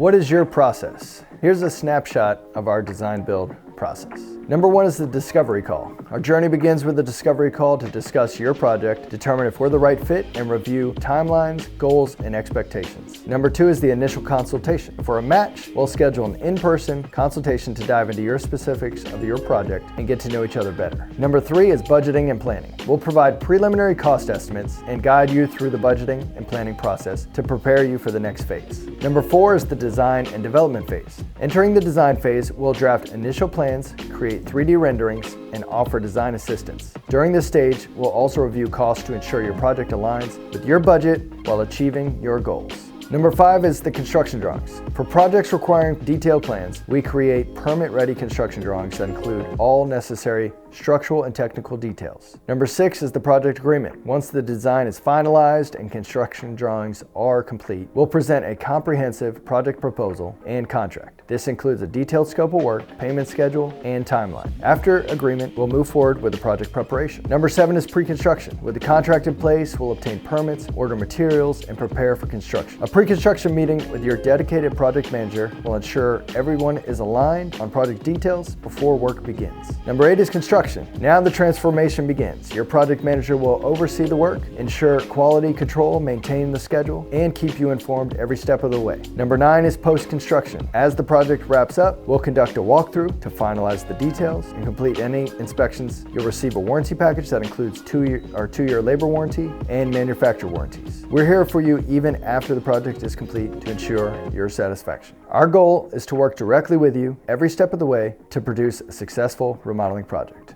What is your process? Here's a snapshot of our design build process. Number one is the discovery call. Our journey begins with the discovery call to discuss your project, determine if we're the right fit, and review timelines, goals, and expectations. Number two is the initial consultation. For a match, we'll schedule an in-person consultation to dive into your specifics of your project and get to know each other better. Number three is budgeting and planning. We'll provide preliminary cost estimates and guide you through the budgeting and planning process to prepare you for the next phase. Number four is the design and development phase. Entering the design phase, we'll draft initial plans, create 3D renderings, and offer design assistance. During this stage, we'll also review costs to ensure your project aligns with your budget while achieving your goals. Number five is the construction drawings. For projects requiring detailed plans, we create permit-ready construction drawings that include all necessary structural and technical details. Number six is the project agreement. Once the design is finalized and construction drawings are complete, we'll present a comprehensive project proposal and contract. This includes a detailed scope of work, payment schedule, and timeline. After agreement, we'll move forward with the project preparation. Number seven is pre-construction. With the contract in place, we'll obtain permits, order materials, and prepare for construction. A pre-construction meeting with your dedicated project manager will ensure everyone is aligned on project details before work begins. Number eight is construction. Now the transformation begins. Your project manager will oversee the work, ensure quality control, maintain the schedule, and keep you informed every step of the way. Number nine is post-construction. As the project wraps up, we'll conduct a walkthrough to finalize the details and complete any inspections. You'll receive a warranty package that includes two-year labor warranty and manufacturer warranties. We're here for you even after the project is complete to ensure your satisfaction. Our goal is to work directly with you every step of the way to produce a successful remodeling project.